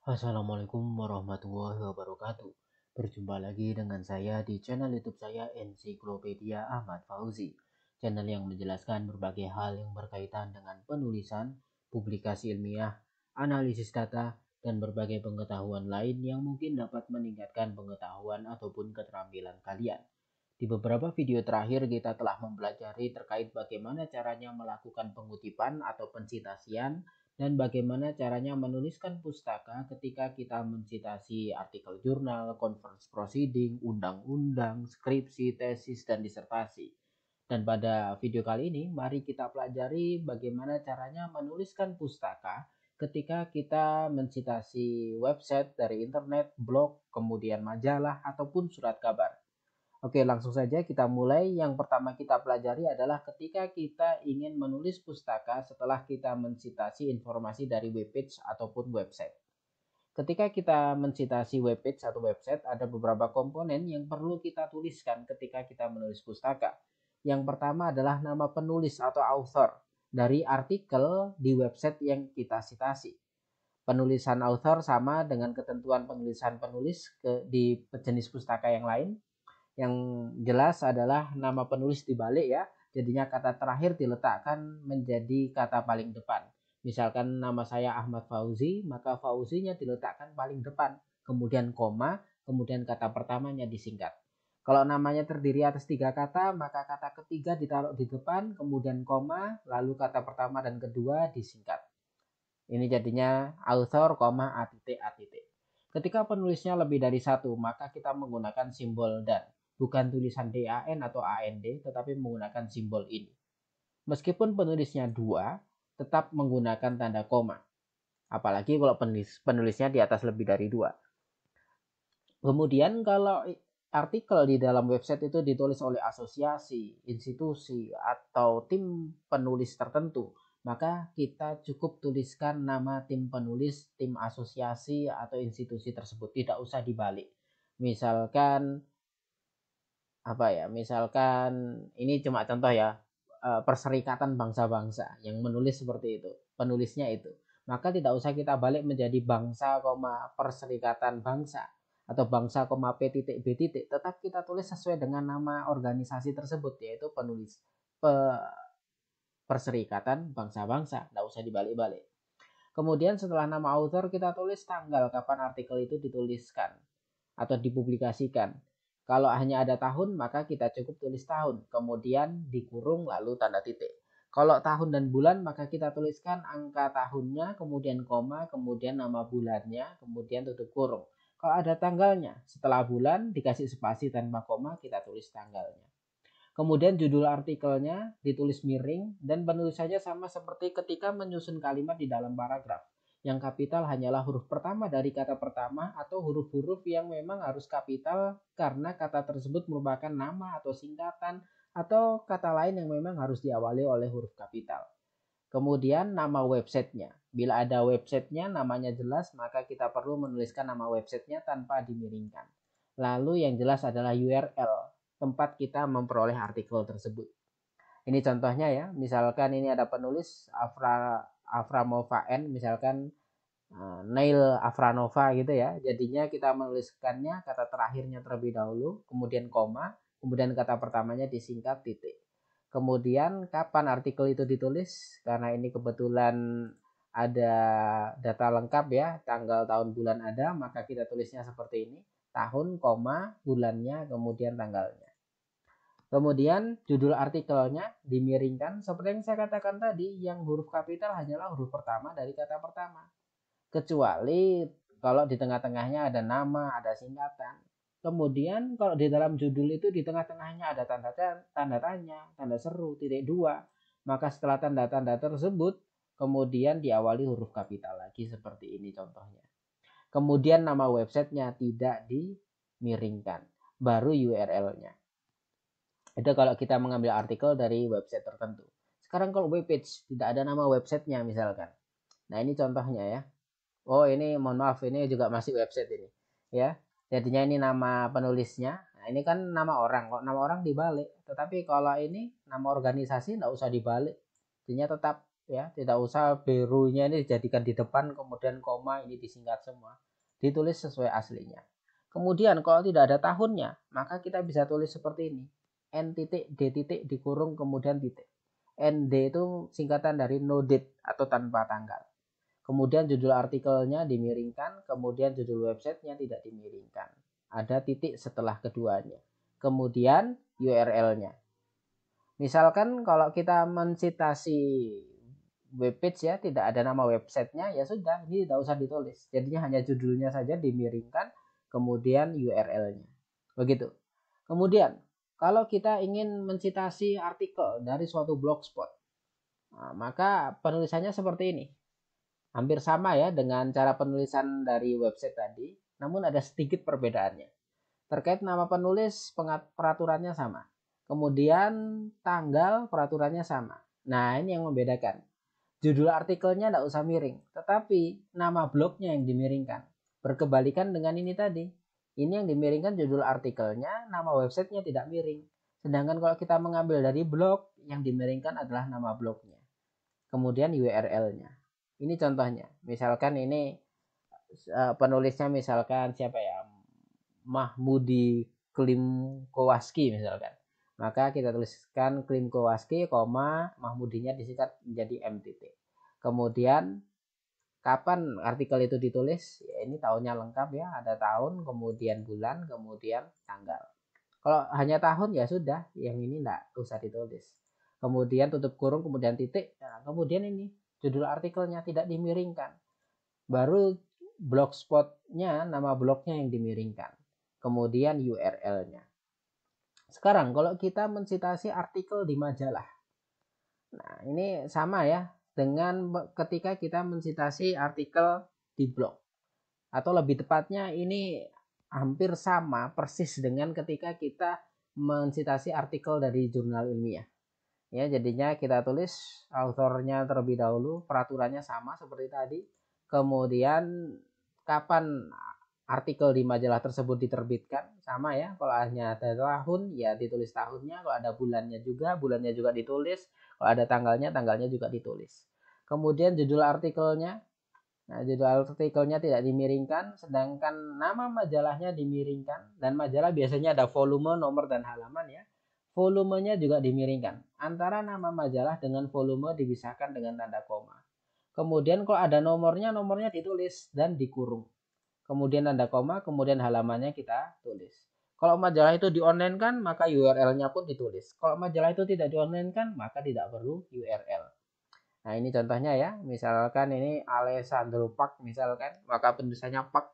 Assalamualaikum warahmatullahi wabarakatuh. Berjumpa lagi dengan saya di channel YouTube saya Ensiklopedia Ahmad Fauzi. Channel yang menjelaskan berbagai hal yang berkaitan dengan penulisan, publikasi ilmiah, analisis data, dan berbagai pengetahuan lain yang mungkin dapat meningkatkan pengetahuan ataupun keterampilan kalian. Di beberapa video terakhir kita telah mempelajari terkait bagaimana caranya melakukan pengutipan atau pensitasian dan bagaimana caranya menuliskan pustaka ketika kita mensitasi artikel jurnal, conference proceeding, undang-undang, skripsi, tesis, dan disertasi. Dan pada video kali ini, mari kita pelajari bagaimana caranya menuliskan pustaka ketika kita mensitasi website dari internet, blog, kemudian majalah, ataupun surat kabar. Oke, langsung saja kita mulai. Yang pertama kita pelajari adalah ketika kita ingin menulis pustaka setelah kita mensitasi informasi dari webpage ataupun website. Ketika kita mensitasi webpage atau website, ada beberapa komponen yang perlu kita tuliskan ketika kita menulis pustaka. Yang pertama adalah nama penulis atau author dari artikel di website yang kita citasi. Penulisan author sama dengan ketentuan penulisan penulis di jenis pustaka yang lain. Yang jelas adalah nama penulis dibalik ya. Jadinya kata terakhir diletakkan menjadi kata paling depan. Misalkan nama saya Ahmad Fauzi, maka Fauzinya diletakkan paling depan. Kemudian koma, kemudian kata pertamanya disingkat. Kalau namanya terdiri atas 3 kata, maka kata ketiga ditaruh di depan, kemudian koma, lalu kata pertama dan kedua disingkat. Ini jadinya author, a titik, a titik. Ketika penulisnya lebih dari satu, maka kita menggunakan simbol dan. Bukan tulisan DAN atau AND, tetapi menggunakan simbol ini. Meskipun penulisnya 2, tetap menggunakan tanda koma. Apalagi kalau penulisnya di atas lebih dari 2. Kemudian kalau artikel di dalam website itu ditulis oleh asosiasi, institusi, atau tim penulis tertentu, maka kita cukup tuliskan nama tim penulis, tim asosiasi, atau institusi tersebut. Tidak usah dibalik. Misalkan misalkan ini cuma contoh ya, Perserikatan Bangsa-Bangsa yang menulis seperti itu, penulisnya itu, maka tidak usah kita balik menjadi bangsa, Perserikatan Bangsa atau bangsa, P titik B titik, tetap kita tulis sesuai dengan nama organisasi tersebut, yaitu penulis Perserikatan Bangsa-Bangsa, tidak usah dibalik-balik. Kemudian setelah nama author kita tulis tanggal kapan artikel itu dituliskan atau dipublikasikan. Kalau hanya ada tahun, maka kita cukup tulis tahun, kemudian dikurung lalu tanda titik. Kalau tahun dan bulan, maka kita tuliskan angka tahunnya, kemudian koma, kemudian nama bulannya, kemudian tutup kurung. Kalau ada tanggalnya, setelah bulan dikasih spasi tanpa koma, kita tulis tanggalnya. Kemudian judul artikelnya ditulis miring dan penulisannya sama seperti ketika menyusun kalimat di dalam paragraf. Yang kapital hanyalah huruf pertama dari kata pertama atau huruf-huruf yang memang harus kapital karena kata tersebut merupakan nama atau singkatan atau kata lain yang memang harus diawali oleh huruf kapital. Kemudian nama websitenya. Bila ada websitenya namanya jelas, maka kita perlu menuliskan nama websitenya tanpa dimiringkan. Lalu yang jelas adalah URL, tempat kita memperoleh artikel tersebut. Ini contohnya ya, misalkan ini ada penulis Aframova N, misalkan Nail Afranova gitu ya. Jadinya kita menuliskannya kata terakhirnya terlebih dahulu, kemudian koma, kemudian kata pertamanya disingkat titik. Kemudian kapan artikel itu ditulis? Karena ini kebetulan ada data lengkap ya, tanggal, tahun, bulan ada, maka kita tulisnya seperti ini. Tahun, koma, bulannya, kemudian tanggalnya. Kemudian judul artikelnya dimiringkan seperti yang saya katakan tadi, yang huruf kapital hanyalah huruf pertama dari kata pertama. Kecuali kalau di tengah-tengahnya ada nama, ada singkatan. Kemudian kalau di dalam judul itu di tengah-tengahnya ada tanda tanya, tanda seru, titik dua. Maka setelah tanda-tanda tersebut, kemudian diawali huruf kapital lagi seperti ini contohnya. Kemudian nama websitenya tidak dimiringkan, baru URL-nya. Itu kalau kita mengambil artikel dari website tertentu. Sekarang kalau webpage tidak ada nama websitenya misalkan. Nah ini contohnya ya. Oh ini mohon maaf, ini juga masih website ini ya. Jadinya ini nama penulisnya. Nah ini kan nama orang. Kalau nama orang dibalik. Tetapi kalau ini nama organisasi tidak usah dibalik. Jadinya tetap ya, tidak usah birunya ini dijadikan di depan kemudian koma ini disingkat semua, ditulis sesuai aslinya. Kemudian kalau tidak ada tahunnya, maka kita bisa tulis seperti ini, n titik d titik dikurung kemudian titik. ND itu singkatan dari no date atau tanpa tanggal. Kemudian judul artikelnya dimiringkan, kemudian judul websitenya tidak dimiringkan, ada titik setelah keduanya. Kemudian URL-nya. Misalkan kalau kita mensitasi webpage ya, tidak ada nama websitenya, ya sudah, ini tidak usah ditulis. Jadinya hanya judulnya saja dimiringkan, kemudian URL-nya. Begitu. Kemudian, kalau kita ingin mensitasi artikel dari suatu blogspot, nah, maka penulisannya seperti ini. Hampir sama ya dengan cara penulisan dari website tadi, namun ada sedikit perbedaannya. Terkait nama penulis, peraturannya sama. Kemudian tanggal peraturannya sama. Nah, ini yang membedakan. Judul artikelnya tidak usah miring, tetapi nama blognya yang dimiringkan. Berkebalikan dengan ini tadi. Ini yang dimiringkan judul artikelnya, nama websitenya tidak miring. Sedangkan kalau kita mengambil dari blog, yang dimiringkan adalah nama blognya. Kemudian URL-nya. Ini contohnya. Misalkan ini penulisnya misalkan siapa ya? Mahmudi Klimkowaski misalkan. Maka kita tuliskan Klimkowaski, Mahmudinya disingkat menjadi MTT. Kemudian kapan artikel itu ditulis? Ya, ini tahunnya lengkap ya, ada tahun, kemudian bulan, kemudian tanggal. Kalau hanya tahun ya sudah, yang ini enggak usah ditulis. Kemudian tutup kurung, kemudian titik. Nah, kemudian ini judul artikelnya tidak dimiringkan. Baru blogspotnya, nama blognya yang dimiringkan. Kemudian URL-nya. Sekarang kalau kita mensitasi artikel di majalah. Nah, ini sama ya dengan ketika kita mensitasi artikel di blog. Atau lebih tepatnya ini hampir sama persis dengan ketika kita mensitasi artikel dari jurnal ilmiah. Ya, jadinya kita tulis authornya terlebih dahulu, peraturannya sama seperti tadi. Kemudian kapan artikel di majalah tersebut diterbitkan, sama ya, kalau hanya ada tahun ya ditulis tahunnya, kalau ada bulannya juga ditulis, kalau ada tanggalnya juga ditulis. Kemudian judul artikelnya, nah judul artikelnya tidak dimiringkan, sedangkan nama majalahnya dimiringkan, dan majalah biasanya ada volume, nomor, dan halaman ya. Volumenya juga dimiringkan, antara nama majalah dengan volume dipisahkan dengan tanda koma. Kemudian kalau ada nomornya ditulis dan dikurung. Kemudian tanda koma, kemudian halamannya kita tulis. Kalau majalah itu di-online kan, maka URL-nya pun ditulis. Kalau majalah itu tidak di-online kan, maka tidak perlu URL. Nah, ini contohnya ya. Misalkan ini Alessandro Pak misalkan, maka penulisannya Pak,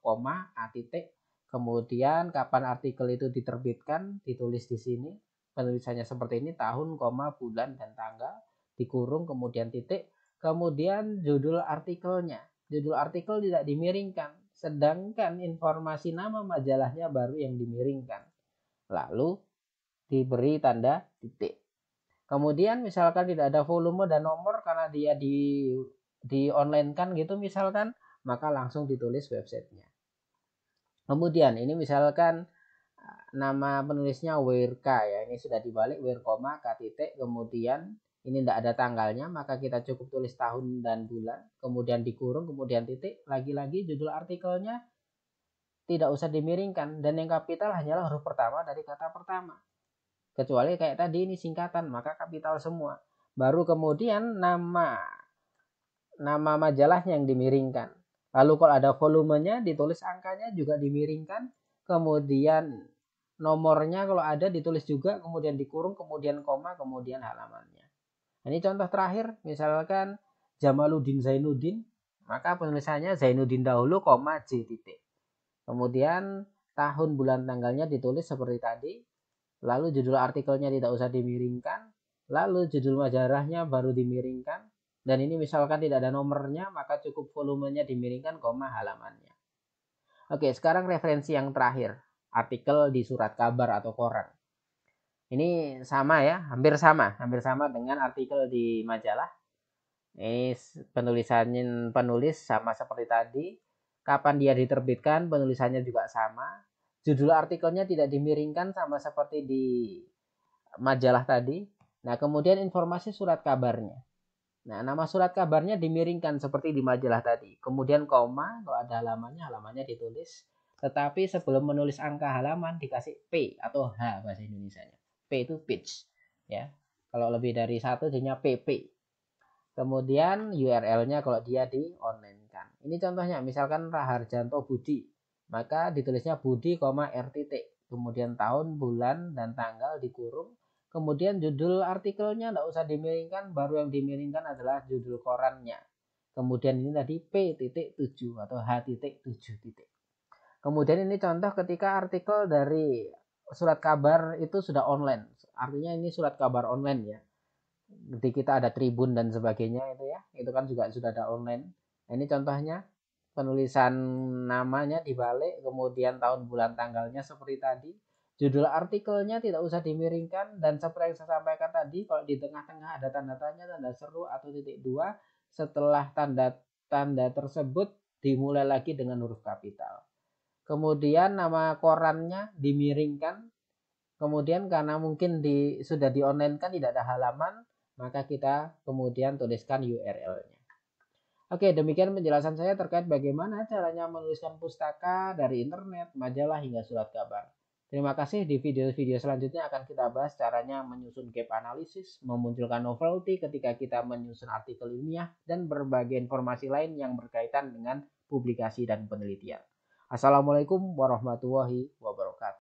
A titik. Kemudian kapan artikel itu diterbitkan, ditulis di sini. Penulisannya seperti ini, tahun, bulan, dan tanggal. Dikurung, kemudian titik. Kemudian judul artikelnya. Judul artikel tidak dimiringkan, sedangkan informasi nama majalahnya baru yang dimiringkan. Lalu diberi tanda titik. Kemudian misalkan tidak ada volume dan nomor karena dia di online kan gitu misalkan, maka langsung ditulis websitenya. Kemudian ini misalkan nama penulisnya WRK ya, ini sudah dibalik WR, K titik, kemudian ini tidak ada tanggalnya, maka kita cukup tulis tahun dan bulan, kemudian dikurung, kemudian titik, lagi-lagi judul artikelnya tidak usah dimiringkan, dan yang kapital hanyalah huruf pertama dari kata pertama. Kecuali kayak tadi ini singkatan, maka kapital semua. Baru kemudian nama majalahnya yang dimiringkan. Lalu kalau ada volumenya ditulis angkanya juga dimiringkan, kemudian nomornya kalau ada ditulis juga, kemudian dikurung, kemudian koma, kemudian halamannya. Ini contoh terakhir, misalkan Jamaluddin Zainuddin, maka penulisannya Zainuddin dahulu, J titik. Kemudian tahun, bulan, tanggalnya ditulis seperti tadi. Lalu judul artikelnya tidak usah dimiringkan. Lalu judul majalahnya baru dimiringkan. Dan ini misalkan tidak ada nomornya, maka cukup volumenya dimiringkan, halamannya. Oke, sekarang referensi yang terakhir. Artikel di surat kabar atau koran. Ini sama ya, hampir sama dengan artikel di majalah. Ini penulis sama seperti tadi. Kapan dia diterbitkan, penulisannya juga sama. Judul artikelnya tidak dimiringkan sama seperti di majalah tadi. Nah, kemudian informasi surat kabarnya. Nah, nama surat kabarnya dimiringkan seperti di majalah tadi. Kemudian koma, kalau ada halamannya ditulis. Tetapi sebelum menulis angka halaman dikasih P atau H bahasa Indonesianya. P itu page, ya. Kalau lebih dari satu jadinya PP. Kemudian URL-nya kalau dia di online kan. Ini contohnya, misalkan Raharjanto Budi, maka ditulisnya Budi, R titik. Kemudian tahun, bulan, dan tanggal dikurung. Kemudian judul artikelnya tidak usah dimiringkan, baru yang dimiringkan adalah judul korannya. Kemudian ini tadi P.7 atau H.7. Kemudian ini contoh ketika artikel dari surat kabar itu sudah online. Artinya ini surat kabar online ya. Di kita ada Tribun dan sebagainya itu ya, itu kan juga sudah ada online. Nah, ini contohnya penulisan namanya dibalik, kemudian tahun bulan tanggalnya seperti tadi. Judul artikelnya tidak usah dimiringkan, dan seperti yang saya sampaikan tadi, kalau di tengah-tengah ada tanda tanya, tanda seru atau titik dua, setelah tanda-tanda tersebut dimulai lagi dengan huruf kapital. Kemudian nama korannya dimiringkan. Kemudian karena mungkin sudah di online kan tidak ada halaman, maka kita kemudian tuliskan URL-nya. Oke, demikian penjelasan saya terkait bagaimana caranya menuliskan pustaka dari internet, majalah, hingga surat kabar. Terima kasih. Di video-video selanjutnya akan kita bahas caranya menyusun gap analisis, memunculkan novelty ketika kita menyusun artikel ilmiah, dan berbagai informasi lain yang berkaitan dengan publikasi dan penelitian. Assalamualaikum warahmatullahi wabarakatuh.